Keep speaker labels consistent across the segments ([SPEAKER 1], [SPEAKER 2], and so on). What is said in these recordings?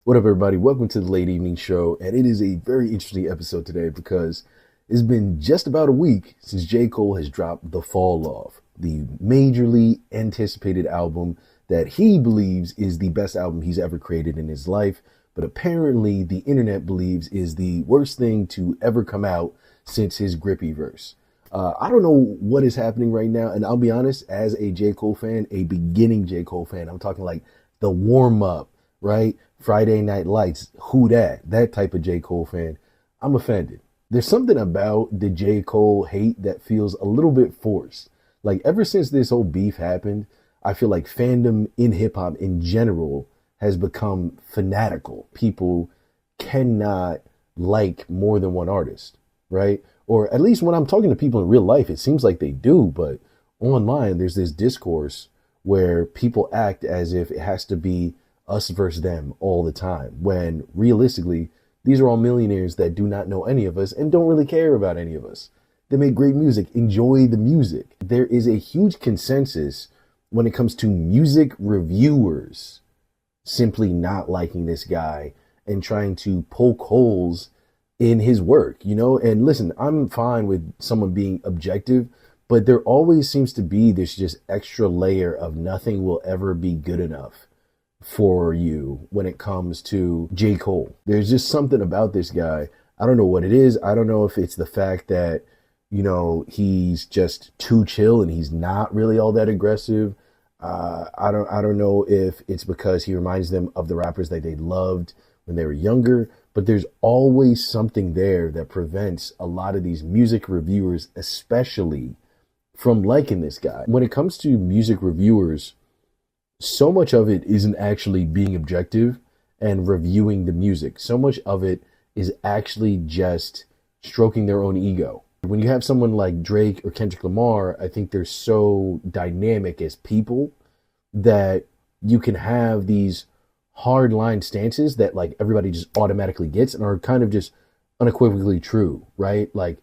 [SPEAKER 1] What up, everybody? Welcome to the Late Evening Show. And it is a very interesting episode today because it's been just about a week since J. Cole has dropped The Fall Off, the majorly anticipated album that he believes is the best album he's ever created in his life, but apparently the internet believes is the worst thing to ever come out since his Grippy verse. I don't know what is happening right now, and I'll be honest, as a J. Cole fan, a beginning J. Cole fan, I'm talking like the warm up, right? Friday Night Lights, who that type of J. Cole fan. I'm offended. There's something about the J. Cole hate that feels a little bit forced. Like ever since this whole beef happened, I feel like fandom in hip hop in general has become fanatical. People cannot like more than one artist, right? Or at least when I'm talking to people in real life, it seems like they do, but online there's this discourse where people act as if it has to be us versus them all the time, when realistically, these are all millionaires that do not know any of us and don't really care about any of us. They make great music, enjoy the music. There is a huge consensus when it comes to music reviewers simply not liking this guy and trying to poke holes in his work, you know? And listen, I'm fine with someone being objective, but there always seems to be this just extra layer of nothing will ever be good enough for you when it comes to J. Cole. There's just something about this guy. I don't know what it is. I don't know if it's the fact that, he's just too chill and he's not really all that aggressive. I don't know if it's because he reminds them of the rappers that they loved when they were younger, but there's always something there that prevents a lot of these music reviewers, especially from liking this guy. When it comes to music reviewers, so much of it isn't actually being objective and reviewing the music. So much of it is actually just stroking their own ego. When you have someone like Drake or Kendrick Lamar, I think they're so dynamic as people that you can have these hard line stances that like everybody just automatically gets and are kind of just unequivocally true, right? Like,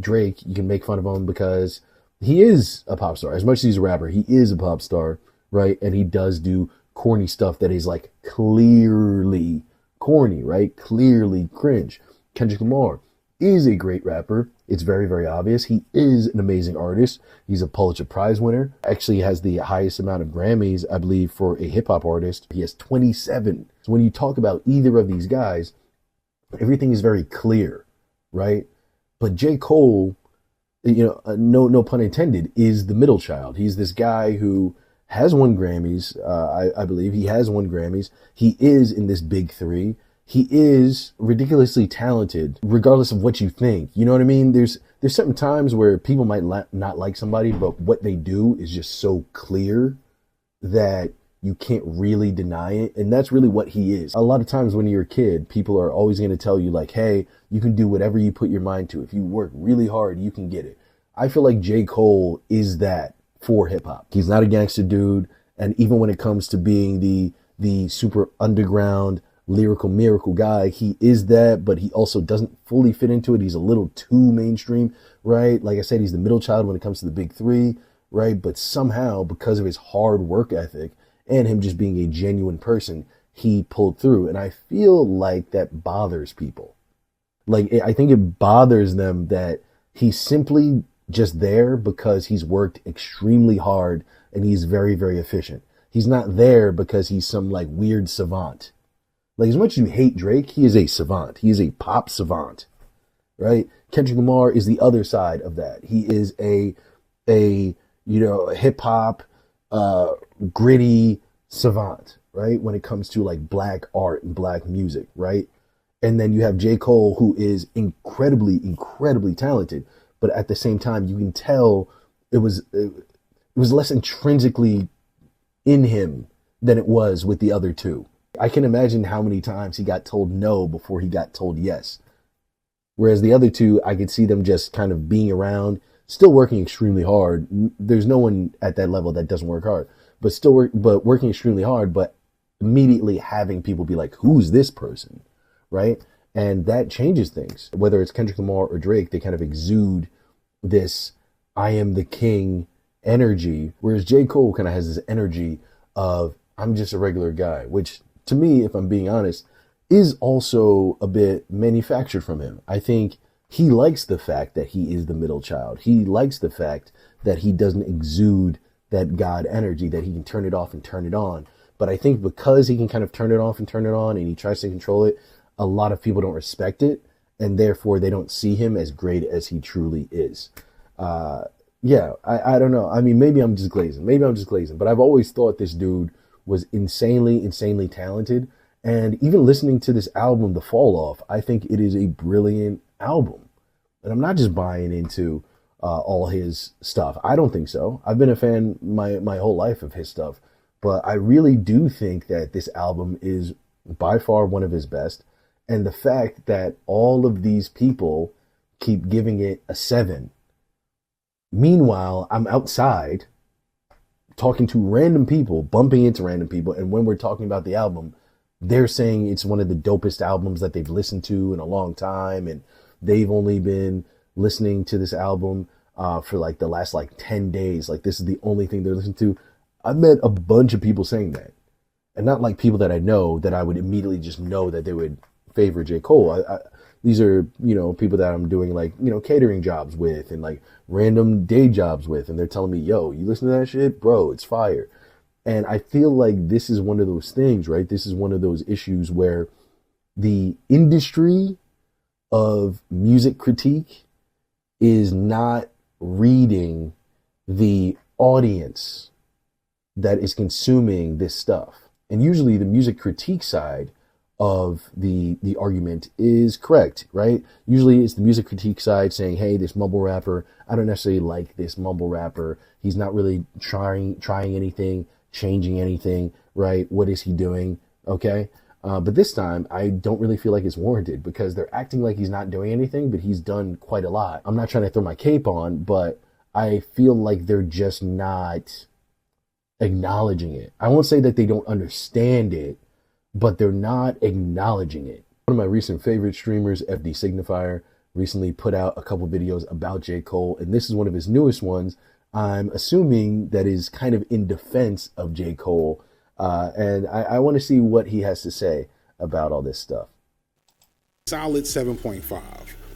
[SPEAKER 1] Drake, you can make fun of him because he is a pop star. As much as he's a rapper, he is a pop star, right? And he does do corny stuff that is like clearly corny, right? Clearly cringe. Kendrick Lamar is a great rapper. It's very, very obvious. He is an amazing artist. He's a Pulitzer Prize winner. Actually has the highest amount of Grammys, I believe, for a hip hop artist. He has 27. So when you talk about either of these guys, everything is very clear, right? But J. Cole, no pun intended, is the middle child. He's this guy who has won Grammys. I believe he has won Grammys. He is in this big three. He is ridiculously talented, regardless of what you think. You know what I mean? There's certain times where people might not like somebody, but what they do is just so clear that you can't really deny it. And that's really what he is. A lot of times when you're a kid, people are always going to tell you like, hey, you can do whatever you put your mind to. If you work really hard, you can get it. I feel like J. Cole is that for hip hop. He's not a gangster dude. And even when it comes to being the super underground lyrical miracle guy, he is that, but he also doesn't fully fit into it. He's a little too mainstream, right? Like I said, he's the middle child when it comes to the big three, right? But somehow, because of his hard work ethic and him just being a genuine person, he pulled through. And I feel like that bothers people. Like, I think it bothers them that he's simply just there because he's worked extremely hard and he's very, very efficient. He's not there because he's some like weird savant. Like, as much as you hate Drake, he is a savant. He is a pop savant, right? Kendrick Lamar is the other side of that. He is a hip hop, gritty savant, right? When it comes to like black art and black music, right? And then you have J. Cole, who is incredibly, incredibly talented, but at the same time, you can tell it was less intrinsically in him than it was with the other two. I can imagine how many times he got told no before he got told yes. Whereas the other two, I could see them just kind of being around, still working extremely hard. There's no one at that level that doesn't work hard, but working extremely hard, but immediately having people be like, who's this person? Right? And that changes things. Whether it's Kendrick Lamar or Drake, they kind of exude this I am the king energy. Whereas J. Cole kind of has this energy of I'm just a regular guy, which to me, if I'm being honest, is also a bit manufactured from him. I think he likes the fact that he is the middle child. He likes the fact that he doesn't exude that God energy, that he can turn it off and turn it on. But I think because he can kind of turn it off and turn it on and he tries to control it, a lot of people don't respect it, and therefore they don't see him as great as he truly is. I don't know. I mean, maybe I'm just glazing. But I've always thought this dude was insanely talented. And even listening to this album, The Fall Off, I think it is a brilliant album. And I'm not just buying into all his stuff. I don't think so. I've been a fan my whole life of his stuff. But I really do think that this album is by far one of his best. And the fact that all of these people keep giving it a 7. Meanwhile, I'm outside talking to random people, bumping into random people. And when we're talking about the album, they're saying it's one of the dopest albums that they've listened to in a long time. And they've only been listening to this album for like the last 10 days. Like this is the only thing they're listening to. I've met a bunch of people saying that. And not like people that I know that I would immediately just know that they would favor J. Cole. These are, people that I'm doing catering jobs with and like random day jobs with. And they're telling me, yo, you listen to that shit? Bro, it's fire. And I feel like this is one of those things, right? This is one of those issues where the industry of music critique is not reading the audience that is consuming this stuff. And usually the music critique side of the argument is correct, right? Usually it's the music critique side saying, hey, this mumble rapper, I don't necessarily like this mumble rapper. He's not really trying anything, changing anything, right? What is he doing? Okay. But this time I don't really feel like it's warranted because they're acting like he's not doing anything, but he's done quite a lot. I'm not trying to throw my cape on, but I feel like they're just not acknowledging it. I won't say that they don't understand it, but they're not acknowledging it. One of my recent favorite streamers, FD Signifier, recently put out a couple videos about J. Cole, and this is one of his newest ones. I'm assuming that is kind of in defense of J. Cole, and I want to see what he has to say about all this stuff.
[SPEAKER 2] Solid 7.5.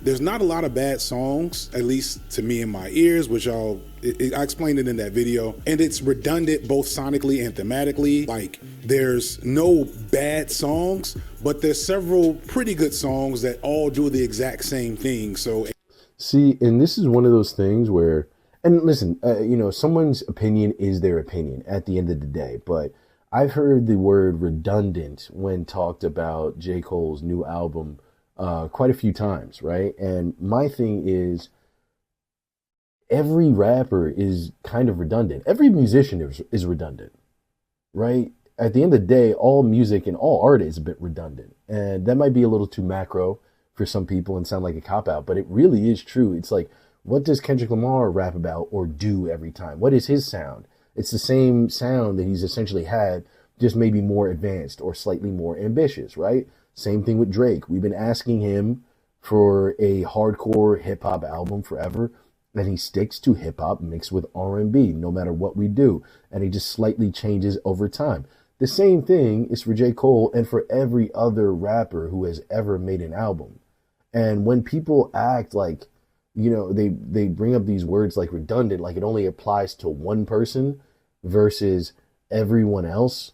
[SPEAKER 2] There's not a lot of bad songs, at least to me in my ears, which I explained it in that video. And it's redundant both sonically and thematically. Like, there's no bad songs, but there's several pretty good songs that all do the exact same thing. So,
[SPEAKER 1] see, and this is one of those things where, and listen, someone's opinion is their opinion at the end of the day, but I've heard the word redundant when talked about J. Cole's new album quite a few times, right? And my thing is, every rapper is kind of redundant. Every musician is redundant, right? At the end of the day, all music and all art is a bit redundant. And that might be a little too macro for some people and sound like a cop-out, but it really is true. It's like, what does Kendrick Lamar rap about or do every time? What is his sound? It's the same sound that he's essentially had, just maybe more advanced or slightly more ambitious, right? Same thing with Drake. We've been asking him for a hardcore hip hop album forever, and he sticks to hip hop mixed with R&B no matter what we do, and he just slightly changes over time. The same thing is for J. Cole and for every other rapper who has ever made an album. And when people act like, they bring up these words like redundant, like it only applies to one person versus everyone else,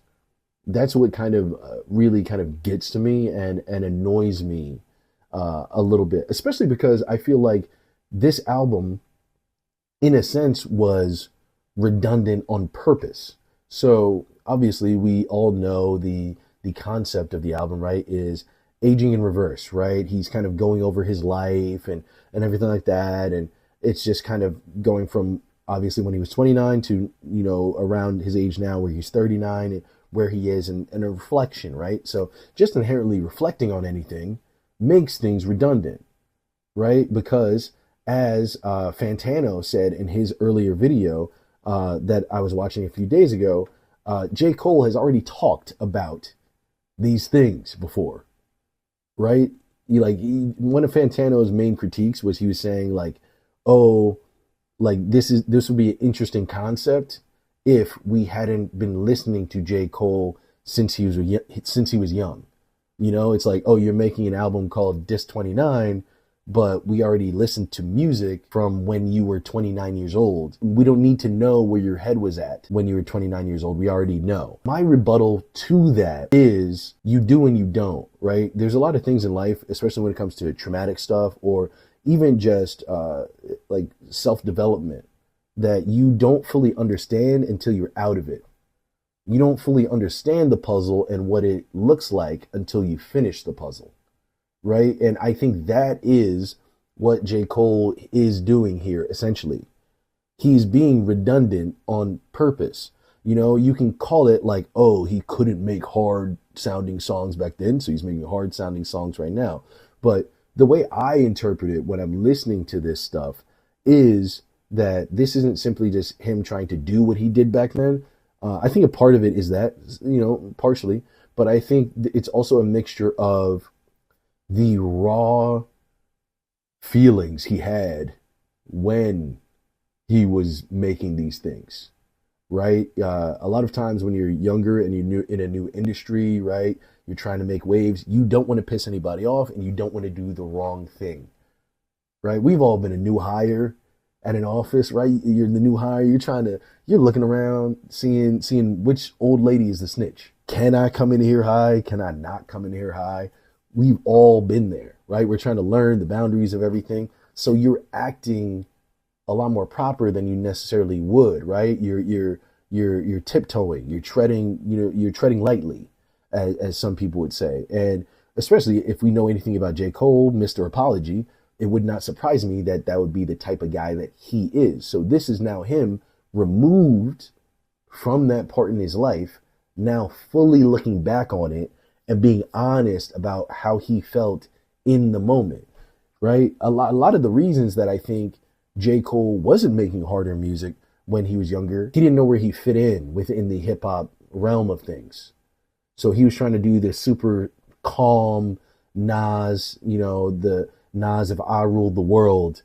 [SPEAKER 1] that's what kind of really kind of gets to me and annoys me a little bit, especially because I feel like this album, in a sense, was redundant on purpose. So obviously we all know the concept of the album, right, is aging in reverse, right? He's kind of going over his life and everything like that. And it's just kind of going from obviously when he was 29 to, around his age now where he's 39 and where he is and a reflection, right? So just inherently reflecting on anything makes things redundant, right? Because as Fantano said in his earlier video that I was watching a few days ago, J. Cole has already talked about these things before, right? One of Fantano's main critiques was he was saying this would be an interesting concept if we hadn't been listening to J. Cole since he was young. You know, it's like, oh, you're making an album called Disc 29, but we already listened to music from when you were 29 years old. We don't need to know where your head was at when you were 29 years old. We already know. My rebuttal to that is you do and you don't, right? There's a lot of things in life, especially when it comes to traumatic stuff or even just like self-development, that you don't fully understand until you're out of it. You don't fully understand the puzzle and what it looks like until you finish the puzzle, right? And I think that is what J. Cole is doing here, essentially. He's being redundant on purpose. You know, you can call it like, oh, he couldn't make hard sounding songs back then, so he's making hard sounding songs right now. But the way I interpret it when I'm listening to this stuff is that this isn't simply just him trying to do what he did back then. I think a part of it is that, you know, partially, but I think it's also a mixture of the raw feelings he had when he was making these things, right? A lot of times when you're younger and you're in a new industry, right, you're trying to make waves, you don't want to piss anybody off and you don't want to do the wrong thing, right? We've all been a new hire at an office, right? You're the new hire. You're looking around, seeing which old lady is the snitch. Can I come in here high? Can I not come in here high? We've all been there, right? We're trying to learn the boundaries of everything. So you're acting a lot more proper than you necessarily would, right? You're tiptoeing. You're treading lightly, as some people would say. And especially if we know anything about J. Cole, Mr. Apology, it would not surprise me that that would be the type of guy that he is. So this is now him removed from that part in his life, now fully looking back on it and being honest about how he felt in the moment, right? A lot of the reasons that I think J. Cole wasn't making harder music when he was younger, he didn't know where he fit in within the hip hop realm of things. So he was trying to do this super calm Nas, you know, the Nas of I Ruled the World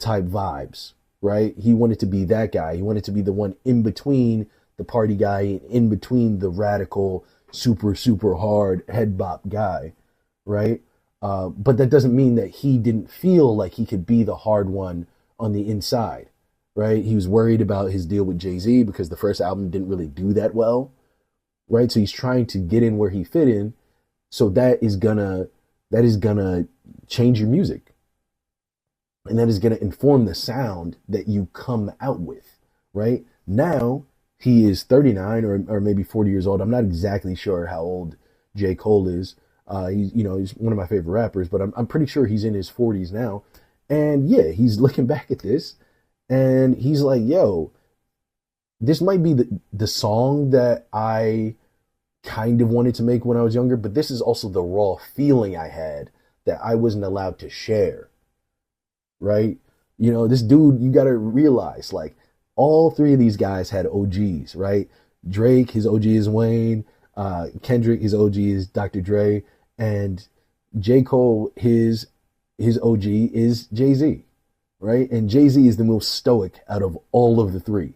[SPEAKER 1] type vibes, right? He wanted to be that guy. He wanted to be the one in between the party guy and in between the radical, super, super hard head bop guy, right? But that doesn't mean that he didn't feel like he could be the hard one on the inside, right? He was worried about his deal with Jay-Z because the first album didn't really do that well, right? So he's trying to get in where he fit in. So that is gonna change your music. And that is gonna inform the sound that you come out with, right? Now he is 39 or maybe 40 years old. I'm not exactly sure how old J. Cole is. He's one of my favorite rappers, but I'm pretty sure he's in his 40s now. And yeah, he's looking back at this and he's like, yo, this might be the song that I kind of wanted to make when I was younger, but this is also the raw feeling I had that I wasn't allowed to share, right? You know, this dude, you got to realize, like, all three of these guys had OGs, right? Drake, his OG is Wayne. Kendrick, his OG is Dr. Dre. And J. Cole, his OG is Jay-Z, right? And Jay-Z is the most stoic out of all of the three,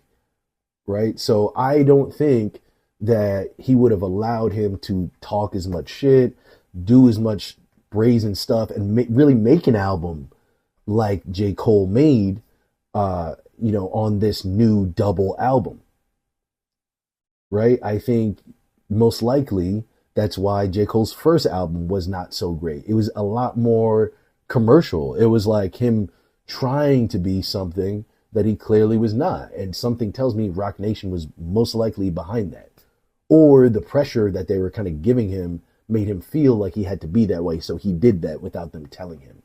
[SPEAKER 1] right? So I don't think that he would have allowed him to talk as much shit, do as much brazen stuff, and really make an album like J. Cole made, on this new double album, right? I think most likely that's why J. Cole's first album was not so great. It was a lot more commercial. It was like him trying to be something that he clearly was not. And something tells me Roc Nation was most likely behind that. Or the pressure that they were kind of giving him made him feel like he had to be that way. So he did that without them telling him,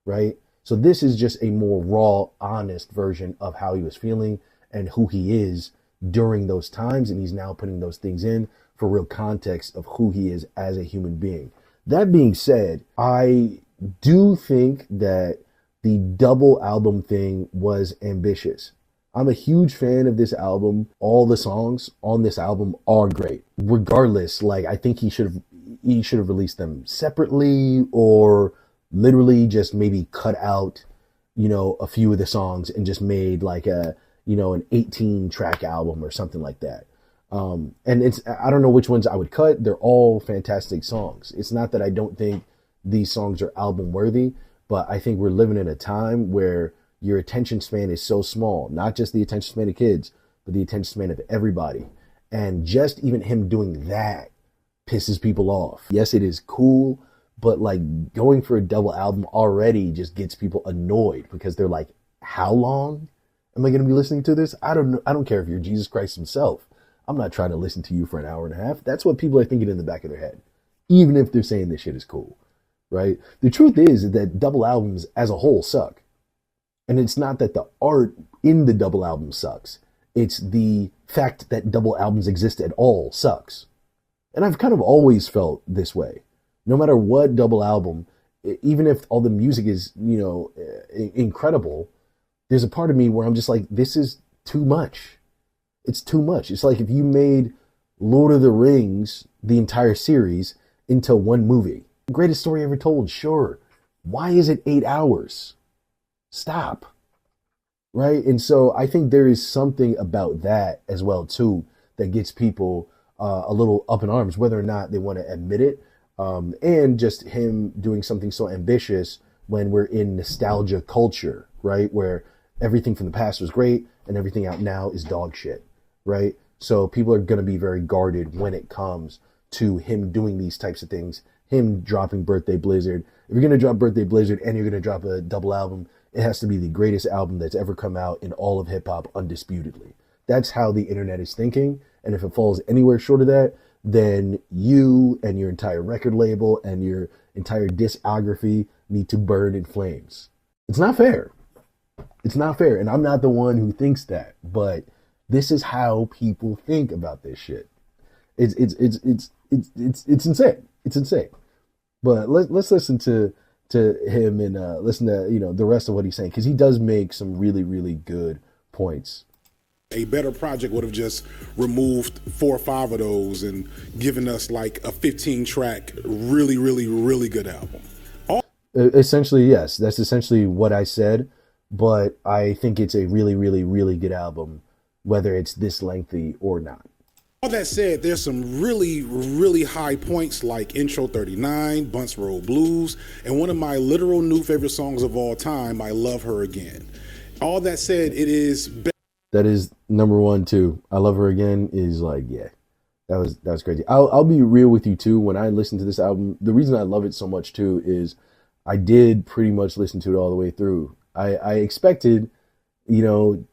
[SPEAKER 1] right? So this is just a more raw, honest version of how he was feeling and who he is during those times. And he's now putting those things in for real context of who he is as a human being. That being said, I do think that the double album thing was ambitious. I'm a huge fan of this album. All the songs on this album are great. Regardless, like, I think he should have released them separately or literally just maybe cut out, a few of the songs and just made like an 18 track album or something like that. And I don't know which ones I would cut. They're all fantastic songs. It's not that I don't think these songs are album worthy, but I think we're living in a time where your attention span is so small, not just the attention span of kids, but the attention span of everybody. And just even him doing that pisses people off. Yes, it is cool, but like going for a double album already just gets people annoyed because they're like, how long am I going to be listening to this? I don't know. I don't care if you're Jesus Christ himself. I'm not trying to listen to you for an hour and a half. That's what people are thinking in the back of their head, even if they're saying this shit is cool, right? The truth is that double albums as a whole suck. And it's not that the art in the double album sucks. It's the fact that double albums exist at all sucks. And I've kind of always felt this way. No matter what double album, even if all the music is, incredible, there's a part of me where I'm just like, this is too much. It's too much. It's like if you made Lord of the Rings, the entire series, into one movie. Greatest story ever told, sure. Why is it 8 hours? Stop. Right? And so I think there is something about that as well, too, that gets people a little up in arms, whether or not they want to admit it. And just him doing something so ambitious when we're in nostalgia culture, right? Where everything from the past was great and everything out now is dog shit, right? So people are going to be very guarded when it comes to him doing these types of things, him dropping Birthday Blizzard. If you're going to drop Birthday Blizzard and you're going to drop a double album, it has to be the greatest album that's ever come out in all of hip hop, undisputedly. That's how the internet is thinking. And if it falls anywhere short of that, then you and your entire record label and your entire discography need to burn in flames. It's not fair. It's not fair. And I'm not the one who thinks that, but this is how people think about this shit. It's insane. It's insane. But let's listen to him and listen to the rest of what he's saying, because he does make some really, really good points.
[SPEAKER 2] A better project would have just removed 4 or 5 of those and given us like a 15-track, really, really, really good album.
[SPEAKER 1] Essentially, yes, that's essentially what I said. But I think it's a really, really, really good album, whether it's this lengthy or not.
[SPEAKER 2] All that said, there's some really, really high points like Intro 39, Bunts Road Blues, and one of my literal new favorite songs of all time, I Love Her Again. All that said, it is...
[SPEAKER 1] That is number 1 too. I Love Her Again is like, yeah, that was crazy. I'll be real with you too. When I listened to this album, the reason I love it so much too is I did pretty much listen to it all the way through. I expected, to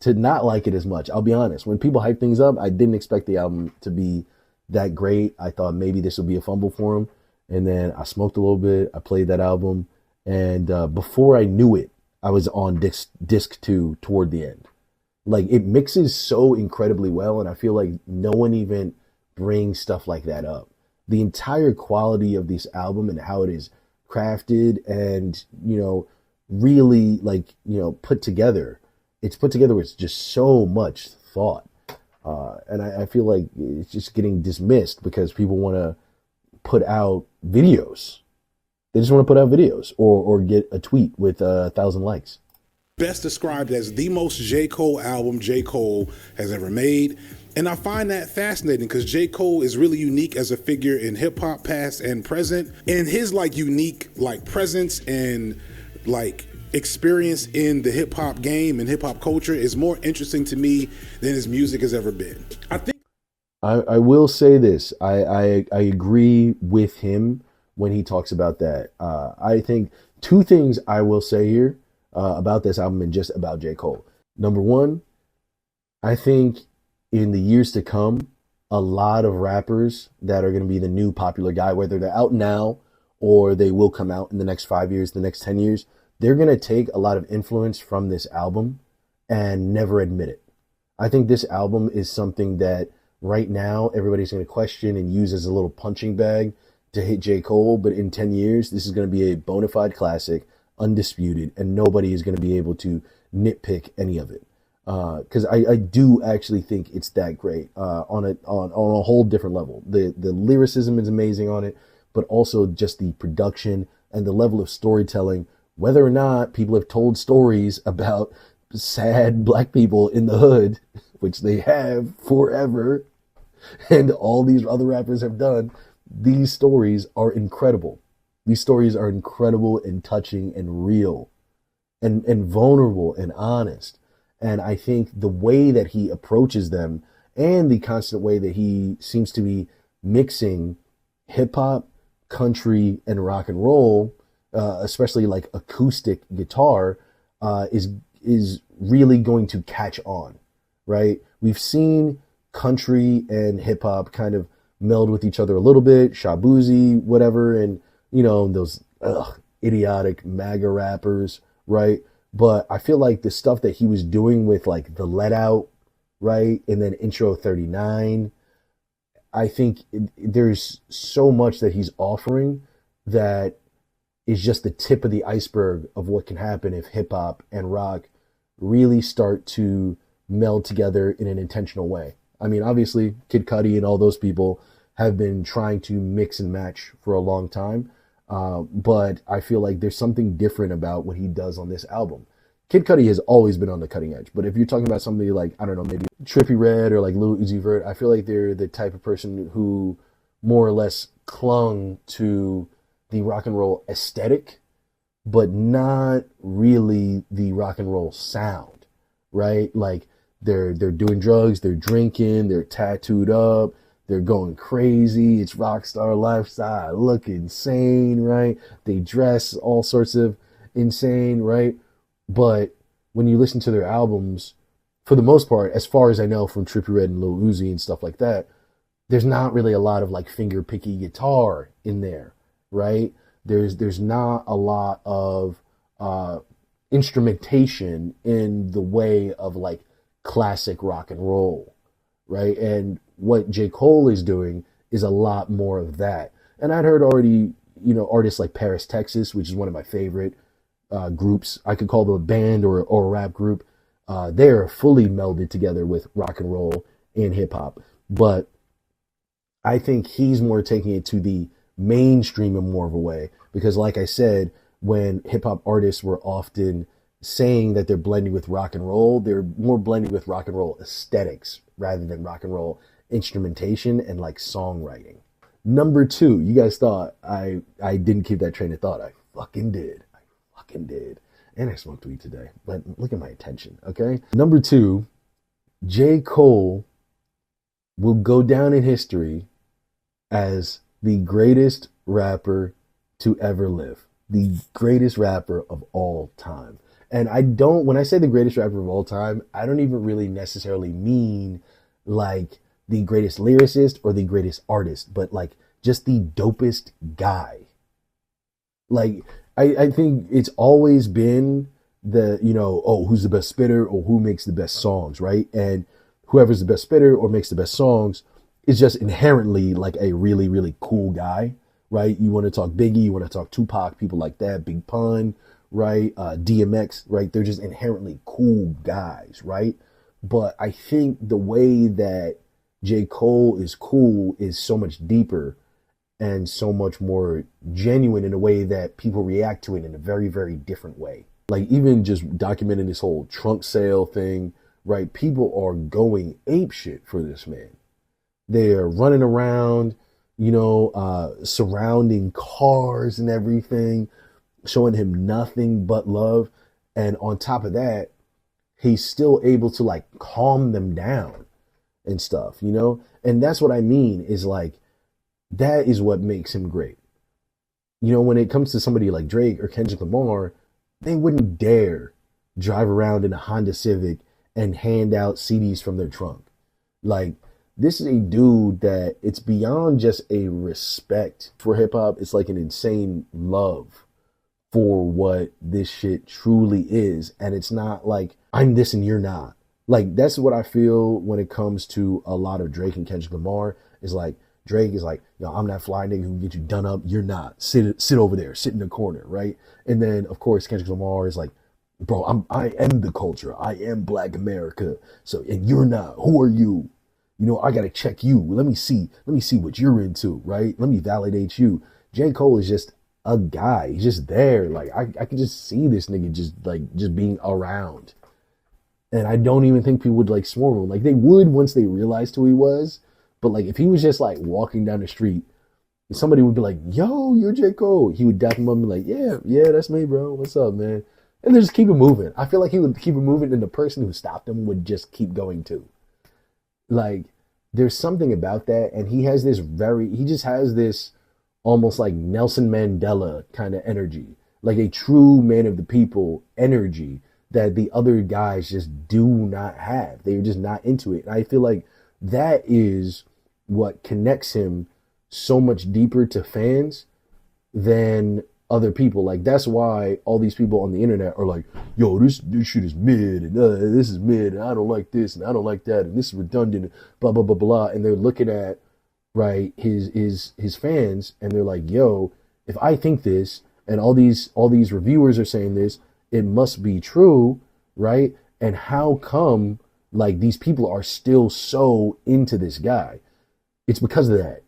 [SPEAKER 1] not like it as much. I'll be honest. When people hype things up, I didn't expect the album to be that great. I thought maybe this would be a fumble for him. And then I smoked a little bit. I played that album. And before I knew it, I was on disc 2 toward the end. Like, it mixes so incredibly well, and I feel like no one even brings stuff like that up. The entire quality of this album and how it is crafted and, really, put together. It's put together with just so much thought. And I feel like it's just getting dismissed because people want to put out videos. They just want to put out videos or get a tweet with 1,000 likes.
[SPEAKER 2] Best described as the most J. Cole album J. Cole has ever made. And I find that fascinating because J. Cole is really unique as a figure in hip hop past and present. And his unique presence and experience in the hip hop game and hip hop culture is more interesting to me than his music has ever been.
[SPEAKER 1] I will say this. I agree with him when he talks about that. I think 2 things I will say here about this album and just about J. Cole. Number 1, I think in the years to come, a lot of rappers that are going to be the new popular guy, whether they're out now or they will come out in the next 5 years, the next 10 years, they're going to take a lot of influence from this album and never admit it. I think this album is something that right now everybody's going to question and use as a little punching bag to hit J. Cole, but in 10 years, this is going to be a bona fide classic, undisputed, and nobody is going to be able to nitpick any of it. Because I do actually think it's that great on a whole different level. The lyricism is amazing on it, but also just the production and the level of storytelling. Whether or not people have told stories about sad black people in the hood, which they have forever, and all these other rappers have done, these stories are incredible. These stories are incredible and touching and real and vulnerable and honest. And I think the way that he approaches them and the constant way that he seems to be mixing hip hop, country, and rock and roll, especially like acoustic guitar, is really going to catch on, right? We've seen country and hip hop kind of meld with each other a little bit, Shabuzi, whatever, and those idiotic MAGA rappers, right? But I feel like the stuff that he was doing with like the Let Out, right, and then Intro 39, I think there's so much that he's offering that is just the tip of the iceberg of what can happen if hip hop and rock really start to meld together in an intentional way. I mean, obviously, Kid Cudi and all those people have been trying to mix and match for a long time. But I feel like there's something different about what he does on this album. Kid Cudi has always been on the cutting edge. But if you're talking about somebody like, I don't know, maybe Trippie Redd or like Lil Uzi Vert, I feel like they're the type of person who more or less clung to the rock and roll aesthetic, but not really the rock and roll sound, right? Like they're doing drugs, they're drinking, they're tattooed up, they're going crazy. It's rock star lifestyle, look insane, right? They dress all sorts of insane, right? But when you listen to their albums, for the most part, as far as I know from Trippie Redd and Lil Uzi and stuff like that, there's not really a lot of like finger picky guitar in there, right? There's not a lot of instrumentation in the way of like classic rock and roll, right? And what J. Cole is doing is a lot more of that. And I'd heard already, artists like Paris, Texas, which is one of my favorite groups. I could call them a band or a rap group. They're fully melded together with rock and roll and hip hop. But I think he's more taking it to the mainstream in more of a way. Because like I said, when hip hop artists were often saying that they're blending with rock and roll, they're more blending with rock and roll aesthetics rather than rock and roll instrumentation and like songwriting. Number 2, you guys thought I didn't keep that train of thought. I fucking did. And I smoked weed today, but look at my attention, okay? Number 2, J. Cole will go down in history as the greatest rapper to ever live. The greatest rapper of all time. And when I say the greatest rapper of all time, I don't even really necessarily mean like the greatest lyricist or the greatest artist, but like just the dopest guy. Like, I think it's always been who's the best spitter or who makes the best songs, right? And whoever's the best spitter or makes the best songs is just inherently like a really, really cool guy, right? You want to talk Biggie, you want to talk Tupac, people like that, Big Pun, right? DMX, right? They're just inherently cool guys, right? But I think the way that J. Cole is cool is so much deeper and so much more genuine in a way that people react to it in a very, very different way. Like even just documenting this whole trunk sale thing, right? People are going apeshit for this man. They're running around, surrounding cars and everything, showing him nothing but love. And on top of that, he's still able to like calm them down and stuff, And that's what I mean is like, that is what makes him great. When it comes to somebody like Drake or Kendrick Lamar, they wouldn't dare drive around in a Honda Civic and hand out CDs from their trunk. Like, this is a dude that it's beyond just a respect for hip hop. It's like an insane love for what this shit truly is. And it's not like, I'm this and you're not. Like, that's what I feel when it comes to a lot of Drake and Kendrick Lamar is like, Drake is like, I'm that fly nigga who can get you done up. You're not. Sit over there. Sit in the corner, right? And then, of course, Kendrick Lamar is like, bro, I am the culture. I am Black America. So, and you're not. Who are you? I got to check you. Let me see what you're into, right? Let me validate you. J. Cole is just a guy. He's just there. Like, I can just see this nigga just being around. And I don't even think people would like swarm him. Like they would once they realized who he was. But like if he was just like walking down the street, somebody would be like, "Yo, you're J. Cole." He would dap him up and be like, "Yeah, yeah, that's me, bro. What's up, man?" And they just keep it moving. I feel like he would keep it moving, and the person who stopped him would just keep going too. Like there's something about that, and he just has this almost like Nelson Mandela kind of energy, like a true man of the people energy that the other guys just do not have. They're just not into it. And I feel like that is what connects him so much deeper to fans than other people. Like that's why all these people on the internet are like, "Yo, this shit is mid, and this is mid, and I don't like this, and I don't like that, and this is redundant, and blah blah blah blah." And they're looking at right his fans, and they're like, "Yo, if I think this, and all these reviewers are saying this, it must be true, right? And how come like these people are still so into this guy?" It's because of that.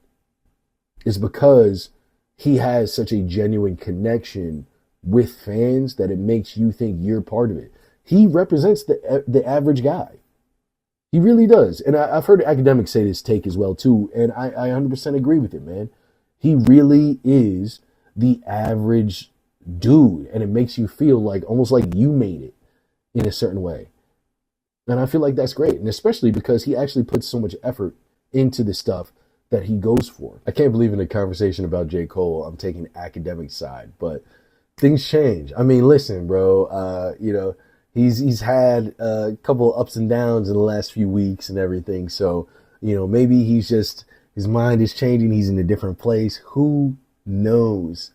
[SPEAKER 1] It's because he has such a genuine connection with fans that it makes you think you're part of it. He represents the average guy. He really does. And I've heard academics say this take as well too, and I 100% agree with it, man. He really is the average dude, and it makes you feel like almost like you made it in a certain way. And I feel like that's great, and especially because he actually puts so much effort into the stuff that he goes for. I can't believe in a conversation about J. Cole, I'm taking academic side, but things change. I mean, listen, bro, he's had a couple ups and downs in the last few weeks and everything. So, maybe his mind is changing. He's in a different place. Who knows?